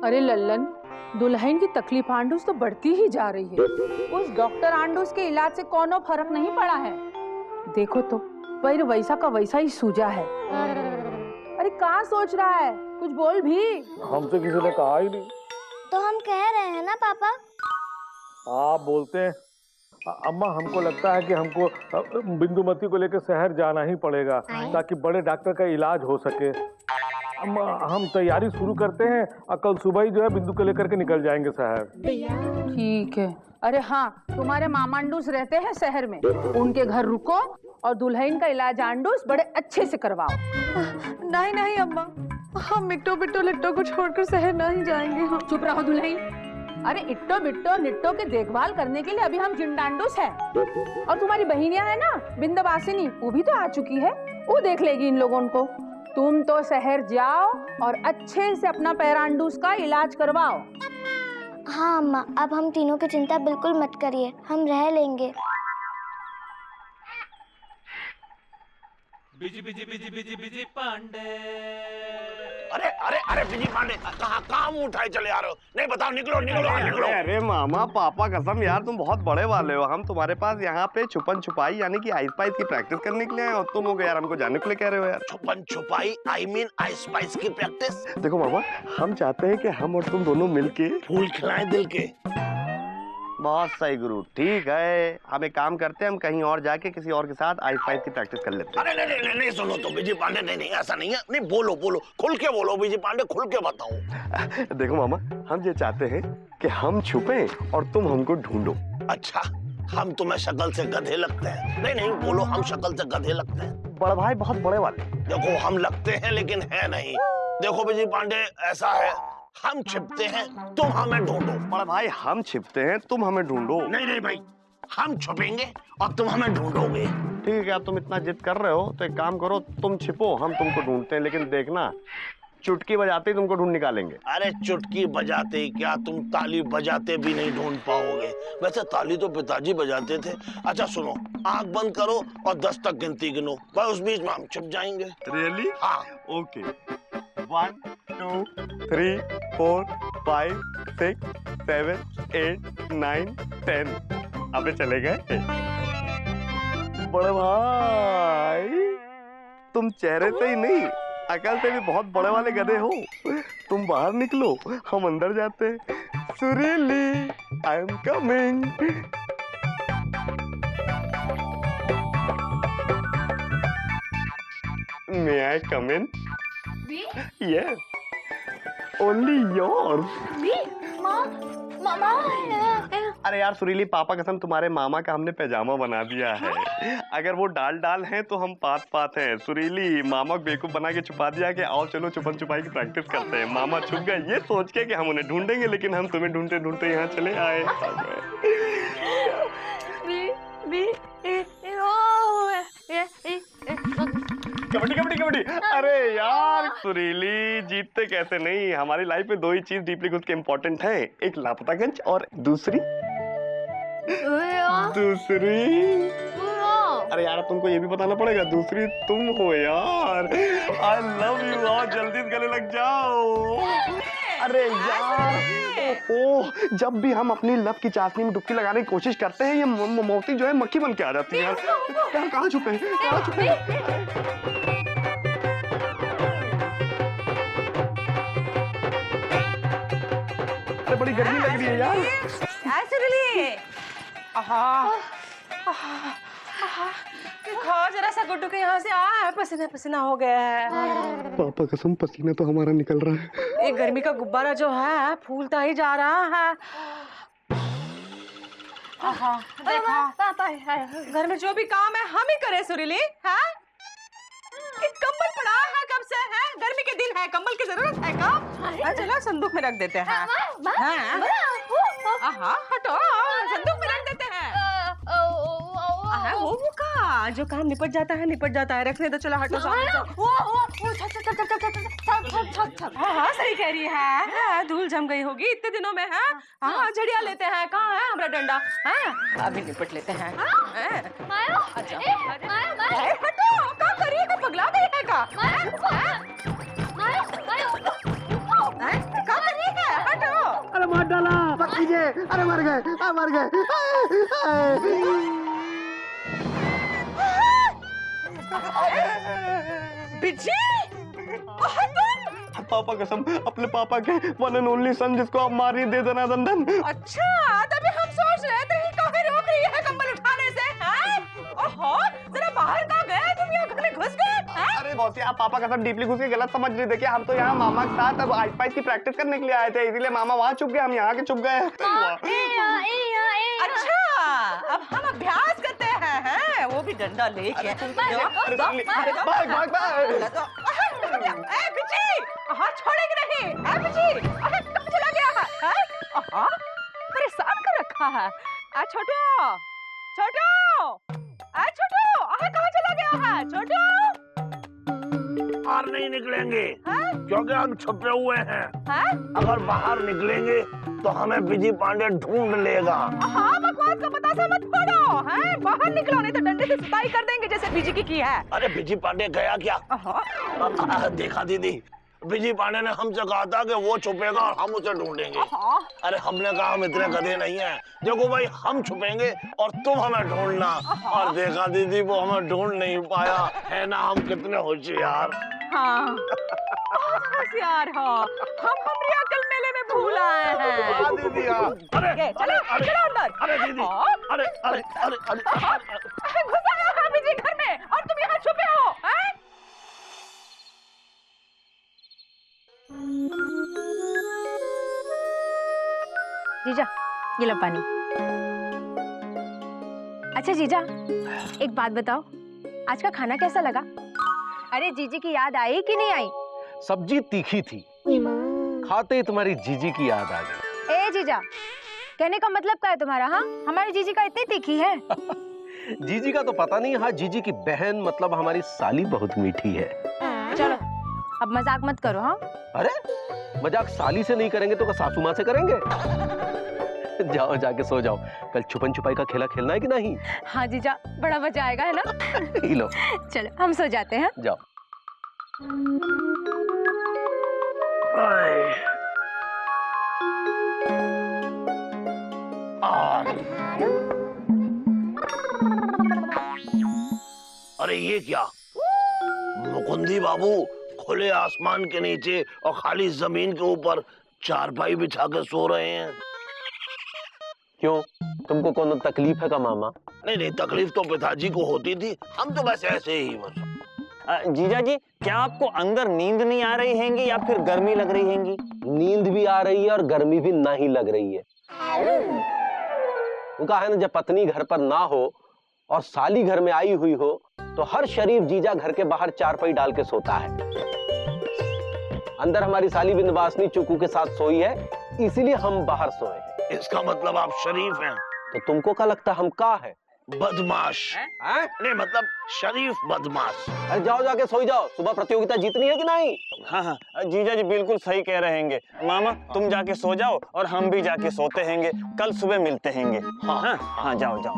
अरे लल्लन, दुल्हन की तकलीफ आंडूस तो बढ़ती ही जा रही है। उस डॉक्टर आंडूस के इलाज से कोनो फर्क नहीं पड़ा है। देखो तो पैर वैसा का वैसा ही सूजा है। अरे कहाँ सोच रहा है, कुछ बोल भी। हमसे किसी ने कहा ही नहीं। तो हम कह रहे हैं ना पापा। आप बोलते हैं। अम्मा, हमको लगता है कि हमको बिंदुमती को लेकर शहर जाना ही पड़ेगा ताकि बड़े डॉक्टर का इलाज हो सके। अम्मा, हम तैयारी शुरू करते हैं और कल सुबह ही जो है बिंदु को लेकर के निकल जाएंगे शहर। ठीक है। अरे हाँ, तुम्हारे मामा आंडूस रहते हैं शहर में, उनके घर रुको और दुल्हन का इलाज आंडूस बड़े अच्छे से करवाओ। नहीं नहीं अम्मा, हम मिट्टो बिट्टो लिट्टो को छोड़कर शहर नहीं जाएंगे। हम चुप रहो दुल्हन। अरे इट्टो बिट्टो निट्टो के देखभाल करने के लिए अभी हम जिंडांडूस हैं। और तुम्हारी बहनियां है ना बिंदवासिनी, वो भी तो आ चुकी है, वो देख लेगी इन लोगों को। तुम तो शहर जाओ और अच्छे से अपना पैरांडूस का इलाज करवाओ। हाँ अम्मा, अब हम तीनों की चिंता बिल्कुल मत करिए, हम रह लेंगे। Busy busy busy busy busy Pandey. अरे अरे अरे बिजी पांडे, कहाँ मुंह उठाए चले आ रहे हो? नहीं बताओ, निकलो निकलो निकलो। अरे मामा, पापा कसम यार, तुम बहुत बड़े वाले हो। हम तुम्हारे पास यहाँ पे छुपन छुपाई यानी कि आइस पाइस की प्रैक्टिस करने के लिए आए, और तुम हो गए यार हमको जाने के लिए कह रहे हो यार। छुपन छुपाई आई मीन आइस पाइस की प्रैक्टिस। देखो मामा, हम चाहते हैं कि हम और तुम दोनों मिलके फूल खिलाएं दिल के। बहुत सही गुरु, ठीक है। हम एक काम करते हैं, हम कहीं और जाके किसी और के साथ आइस पाइस की प्रैक्टिस कर लेते हैं। अरे नहीं नहीं नहीं, सुनो तो बिजी पांडे, नहीं नहीं ऐसा नहीं है। नहीं बोलो बोलो, खुल के बोलो बिजी पांडे, खुल के बताओ। देखो मामा, हम ये चाहते हैं कि हम छुपे और तुम हमको ढूंढो। अच्छा, हम तुम्हें शक्ल से गधे लगते हैं? नहीं नहीं बोलो, हम शक्ल से गधे लगते हैं। बड़ा भाई बहुत बड़े वाले। देखो हम लगते हैं लेकिन है नहीं। देखो बिजी पांडे, ऐसा है, हम छिपते हैं, तुम हमें ढूंढो। बड़ा भाई, हम छिपते हैं, तुम हमें ढूंढो। नहीं नहीं भाई, हम छुपेंगे और तुम हमें ढूंढोगे। ठीक है, तुम इतना जिद कर रहे हो तो एक काम करो, तुम छिपो, हम तुमको ढूंढते हैं, लेकिन देखना चुटकी बजाते ही तुमको ढूंढ निकालेंगे। अरे चुटकी बजाते ही क्या, तुम ताली बजाते भी नहीं ढूंढ पाओगे। वैसे ताली तो पिताजी बजाते थे। अच्छा सुनो, आंख बंद करो और 10 तक गिनती गिनो, बस उस बीच में हम छिप जाएंगे। रियली? हाँ। ओके। 1 2 3 4 5 6 7 8 9 10। अबे चले गए। बड़े भाई, तुम चेहरे से ही नहीं, अकल से भी बहुत बड़े वाले गधे हो। तुम बाहर निकलो, हम अंदर जाते हैं। सुरीली, I am coming. May I come in? Yes, only yours. मामा। अरे यार सुरीली, पापा कसम तुम्हारे मामा का हमने पैजामा बना दिया है। अगर वो डाल डाल हैं तो हम पात पात हैं। सुरीली, मामा को बेवकूफ बना के छुपा दिया कि आओ चलो छुपन छुपाई की प्रैक्टिस करते हैं। मामा छुप गए ये सोच के कि हम उन्हें ढूंढेंगे, लेकिन हम तुम्हें ढूंढते ढूंढते यहाँ चले आए। कबड्डी कबड्डी कबड्डी। अरे यार सुरीली, जीतते कैसे नहीं। हमारी लाइफ में 2 ही चीज डीपली खुद के इम्पोर्टेंट है, एक लापतागंज और दूसरी अरे यार तुमको ये भी बताना पड़ेगा, दूसरी तुम हो यार। आई लव यू, और जल्दी गले लग जाओ। अरे यार, ओह, जब भी हम अपनी लव की चाशनी में डुबकी लगाने की कोशिश करते हैं, ये मोती जो है मक्खी बन के आ जाती है यार। यार कहाँ छुपे हैं, कहाँ छुपे हैं? अरे बड़ी गर्मी लग रही है यार। देखो जरा सा गुड्डू के यहाँ से आ, पसीना पसीना हो गया है। पापा कसम पसीना तो हमारा निकल रहा है। ये गर्मी का गुब्बारा जो है फूलता ही जा रहा है। देखो घर में जो भी काम है हम ही करें सुरीली। हाँ, कंबल पड़ा है कब से है, गर्मी के दिन है, कंबल की जरूरत है का? चलो संदूक में रख देते हैं। हटो, संदूक में रख देते हैं। वो का जो काम निपट जाता है, रखने दो। चलो हटो। हाँ सही कह रही है, धूल जम गई होगी इतने दिनों में। हाँ झड़िया लेते हैं, कहाँ है हमारा डंडा? अभी निपट लेते हैं। हटो, क्या कर रही है, पगला गई है का? क्या कर रही है? अरे मर गए, मर गए। बिजी पापा कसम, अपने पापा के वन एंड ओनली सन जिसको आप मारी दे देना दंदन। अच्छा, तभी हम सोच रहे थे कि काहे रोक रही है कंबल उठाने से, हैं? ओहो, जरा बाहर कहाँ गए तुम, यहाँ घर में घुस गए, हैं? अरे मौसी, आप पापा कसम डीपली घुस के गलत समझ रही। देखिए, हम तो यहाँ मामा के साथ अब आइस पाइस की प्रैक्टिस करने के लिए आए थे, इसीलिए मामा वहाँ छुप गए, हम यहाँ के छुप गए। अच्छा, अब हम अभ्यास करते हैं, वो भी डंडा लेके। हाथ छोड़ेगी नहीं, बिजी, कहाँ चला गया है? परेशान कर रखा है। छोटू, छोटू, छोटू, कहाँ चला गया है? छोटू, बाहर नहीं निकलेंगे क्योंकि हम छुपे हुए हैं। अगर बाहर निकलेंगे तो हमें बिजी पांडे ढूंढ लेगा। बकवास का पतासा मत फोड़ो, हैं? बाहर निकलो नहीं तो डंडे से सुताई कर देंगे जैसे बिजी की है। अरे बिजी पांडे गया क्या? देखा दीदी, बिजी पांडे ने हमसे कहा था कि वो छुपेगा और हम उसे ढूंढेंगे। अरे हमने कहा हम इतने गधे नहीं हैं। देखो भाई, हम छुपेंगे और तुम हमें ढूंढना। और देखा दीदी, वो हमें ढूंढ नहीं पाया, है ना? हम कितने होशियार। होशियार हो, हम हमारी अकल मेले में भूल आए हैं। दीदी, अरे चलो चलो अंदर। अरे दीदी, अरे अरे अरे अरे घुस आया है बिजी घर में और तुम यहाँ छुपे हो, हैं? जीजा, ये लो पानी। अच्छा जीजा, एक बात बताओ, आज का खाना कैसा लगा? अरे जीजी की याद आई कि नहीं आई? सब्जी तीखी थी, खाते ही तुम्हारी जीजी की याद आ गई। ए जीजा, कहने का मतलब क्या है तुम्हारा? हाँ, हमारी जीजी का इतनी तीखी है। जीजी का तो पता नहीं, हाँ जीजी की बहन मतलब हमारी साली बहुत मीठी है। चलो अब मजाक मत करो। हाँ, अरे मजाक साली से नहीं करेंगे तो सासू माँ से करेंगे। जाओ जाके सो जाओ, कल छुपन छुपाई का खेला खेलना है कि नहीं? हाँ जीजा, बड़ा मजा आएगा, है ना? लो चलो हम सो जाते हैं। जाओ। अरे ये क्या? मुकुंदी बाबू खुले आसमान के नीचे और खाली जमीन के ऊपर चारपाई बिछा के सो रहे हैं। क्यों, तुमको कौन तकलीफ है का मामा? नहीं नहीं, तकलीफ तो पिताजी को होती थी, हम तो बस ऐसे ही बस। जीजा जी, क्या आपको अंदर नींद नहीं आ रही हैंगी या फिर गर्मी लग रही हैंगी? नींद भी आ रही है और गर्मी भी नहीं लग रही है। वो कहा है ना, जब पत्नी घर पर ना हो और साली घर में आई हुई हो तो हर शरीफ जीजा घर के बाहर चारपाई डाल के सोता है। अंदर हमारी साली बिंदवासिनी चुकू के साथ सोई है, इसीलिए हम बाहर सोए हैं। इसका मतलब आप शरीफ हैं? तो तुमको क्या लगता हम का है? बदमाश। नहीं मतलब शरीफ बदमाश। अरे जाओ जाके सो जाओ, सुबह प्रतियोगिता जीतनी है कि नहीं? हाँ, जीजा जी बिल्कुल सही कह रहे हैंगे। मामा तुम जाके सो जाओ और हम भी जाके सोते हैंगे, कल सुबह मिलते हैंगे। हाँ, जाओ जाओ।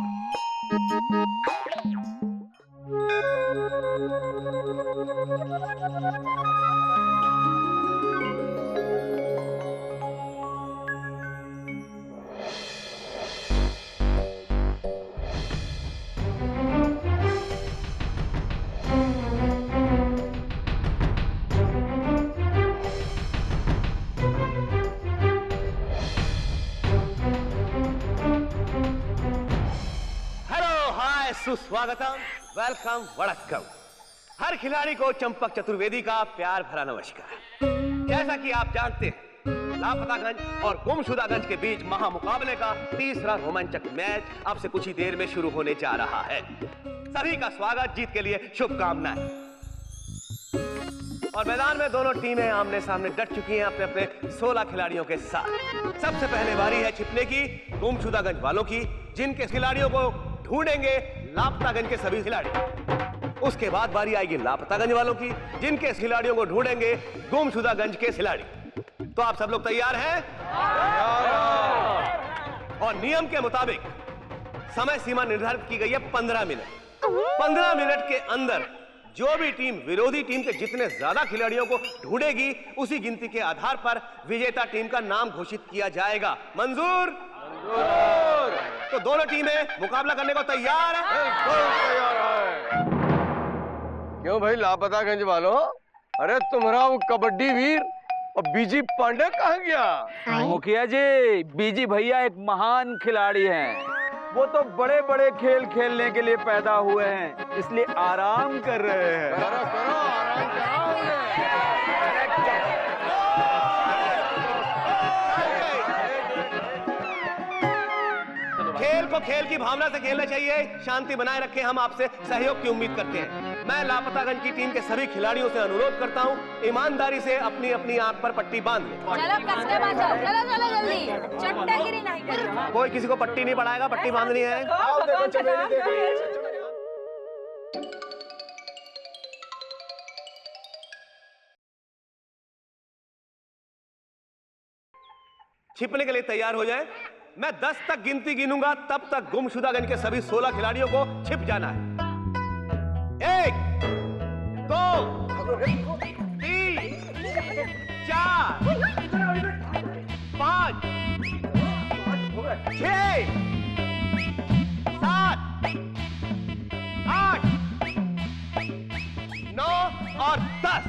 सुस्वागतम, वेलकम, वड़क्कम। हर खिलाड़ी को चंपक चतुर्वेदी का प्यार भरा नमस्कार। जैसा कि आप जानते हैं, लापतागंज और गुमशुदागंज के बीच महामुकाबले का तीसरा रोमांचक मैच अब से कुछ ही देर में शुरू होने जा रहा है। सभी का स्वागत, जीत के लिए शुभकामनाएं। और मैदान में दोनों टीमें आमने सामने डट चुकी हैं अपने अपने 16 खिलाड़ियों के साथ। सबसे पहले बारी है छिपने की गुमशुदागंज वालों की, जिनके खिलाड़ियों को ढूंढेंगे लापतागंज के सभी खिलाड़ी। उसके बाद बारी आएगी लापतागंज वालों की, जिनके खिलाड़ियों को ढूंढेंगे गुमशुदागंज के खिलाड़ी। तो आप सब लोग तैयार हैं? और नियम के मुताबिक समय सीमा निर्धारित की गई है 15 मिनट। 15 मिनट के अंदर जो भी टीम विरोधी टीम के जितने ज्यादा खिलाड़ियों को ढूंढेगी, उसी गिनती के आधार पर विजेता टीम का नाम घोषित किया जाएगा। मंजूर? तो दोनों टीमें मुकाबला करने को तैयार है? क्यों भाई लापतागंज वालों, अरे तुम्हारा वो कबड्डी वीर और बीजी पांडे कहाँ गया? मुखिया जी, बीजी भैया एक महान खिलाड़ी हैं। वो तो बड़े बड़े खेल खेलने के लिए पैदा हुए हैं, इसलिए आराम कर रहे हैं। करो करो आराम कराओ। खेल को खेल की भावना से खेलना चाहिए, शांति बनाए रखें। हम आपसे सहयोग की उम्मीद करते हैं। मैं लापतागंज की टीम के सभी खिलाड़ियों से अनुरोध करता हूं, ईमानदारी से अपनी अपनी आंख पर पट्टी बांध लें। चलो कसके बांधो, चलो चलो जल्दी, चट्टागिरी नहीं करो। कोई किसी को पट्टी नहीं पड़ाएगा, पट्टी बांधनी है। छिपने के लिए तैयार हो जाए। मैं 10 तक गिनती गिनूंगा, तब तक गुमशुदागंज के सभी 16 खिलाड़ियों को छिप जाना है। 1 2 3 4 5 6 7 8 9 और 10।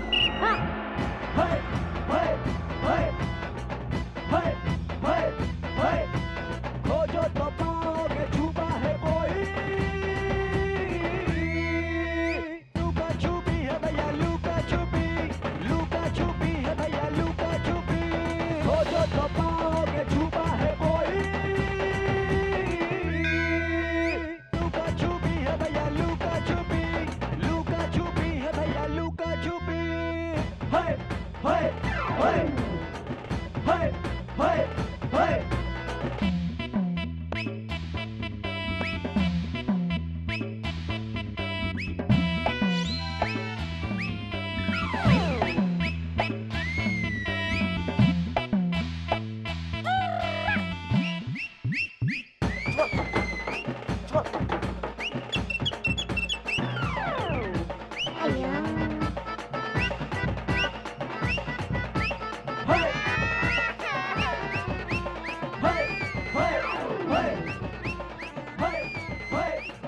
खोजो तो पाओगे, छुपा है कोई। लुका छुपी है भैया, लुका छुपी, लुका छुपी है भैया, लुका छुपी। खोजो तो पाओगे, छुपा है कोई। लुका छुपी है भैया, लुका छुपी, लुका छुपी है भैया, लुका छुपी। हाय हाय हाय हाय हाय हाय।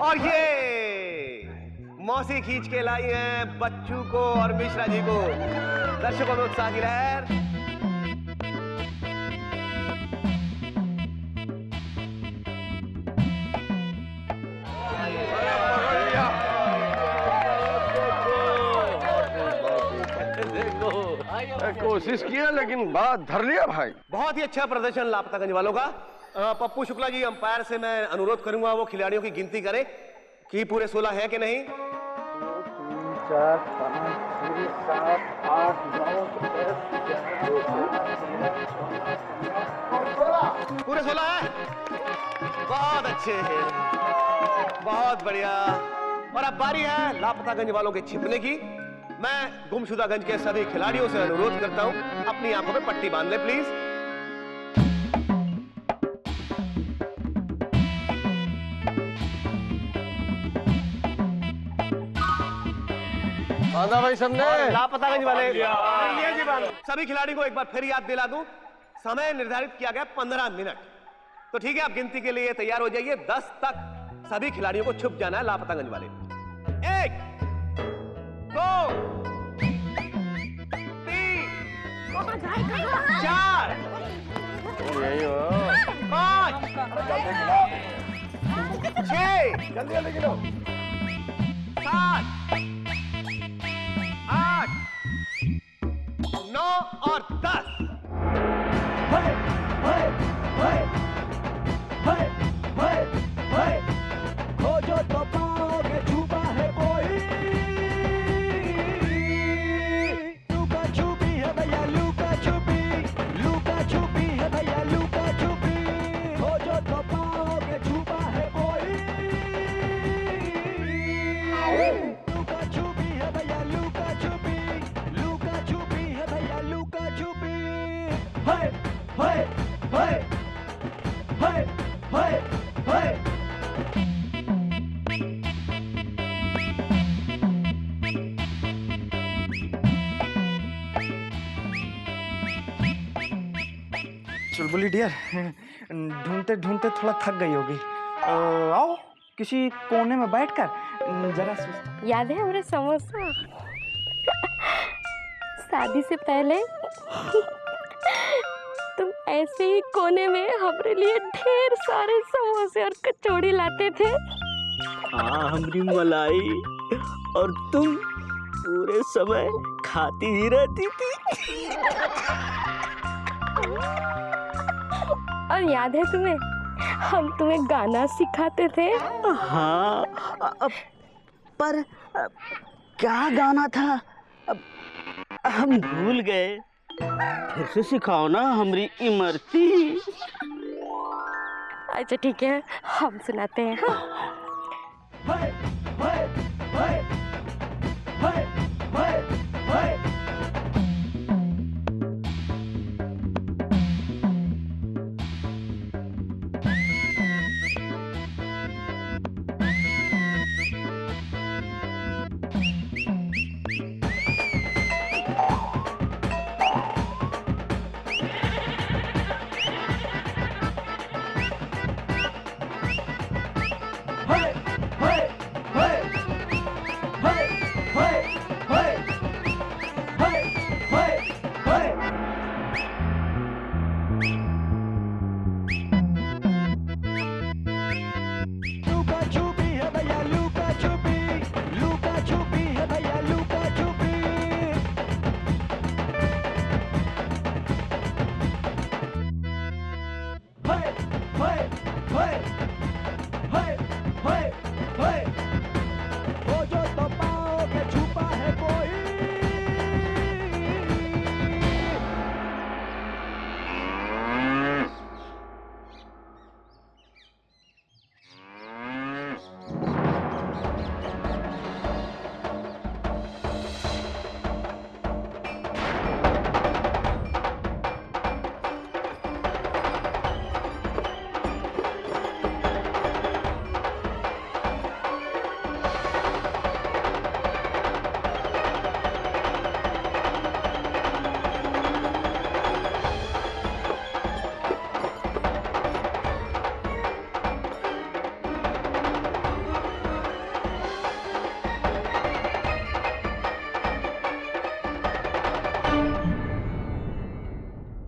और ये मौसी खींच के लाई हैं बच्चू को और मिश्रा जी को। दर्शकों में उत्साह की लहर। कोशिश किया लेकिन बात धर लिया भाई। बहुत ही अच्छा प्रदर्शन लापतागंज वालों का। पप्पू शुक्ला जी अंपायर से मैं अनुरोध करूंगा वो खिलाड़ियों की गिनती करें कि पूरे 16 है कि नहीं। 3 4 5 6 7 8 9 10 पूरे 16 है। बहुत अच्छे हैं, बहुत बढ़िया। और अब बारी है लापतागंज वालों के छिपने की। मैं गुमशुदागंज के सभी खिलाड़ियों से अनुरोध करता हूं, अपनी आंखों पे पट्टी बांध ले प्लीज। बांधा भाई सबने। लापतागंज वाले सभी खिलाड़ी को एक बार फिर याद दिला दूं, समय निर्धारित किया गया 15 मिनट। तो ठीक है, आप गिनती के लिए तैयार हो जाइए। 10 तक सभी खिलाड़ियों को छुप जाना है लापतागंज वाले। 1 2 3 4 यही हो 5 6 जल्दी जल्दी गिनो। 7 8 9 और 10। खोजो तो पाओगे, छुपा है कोई। लुका छुपी है भैया, लुका छुपी, लुका छुपी है भैया, लुका छुपी। खोजो तो पाओगे, छुपा है कोई। चुलबुली डियर, ढूंढते ढूंढते थोड़ा थक गई होगी। आओ किसी कोने में बैठकर जरा याद है हमारे समोसा? शादी से पहले तुम ऐसे ही कोने में हमारे लिए ढेर सारे समोसे और कचौड़ी लाते थे। हाँ, हमारी मलाई, और तुम पूरे समय खाती ही रहती थी। और याद है तुम्हें, हम तुम्हें गाना सिखाते थे। हाँ, पर क्या गाना था हम भूल गए। फिर से सिखाओ ना हमारी इमरती। अच्छा ठीक है, हम सुनाते हैं। हाँ?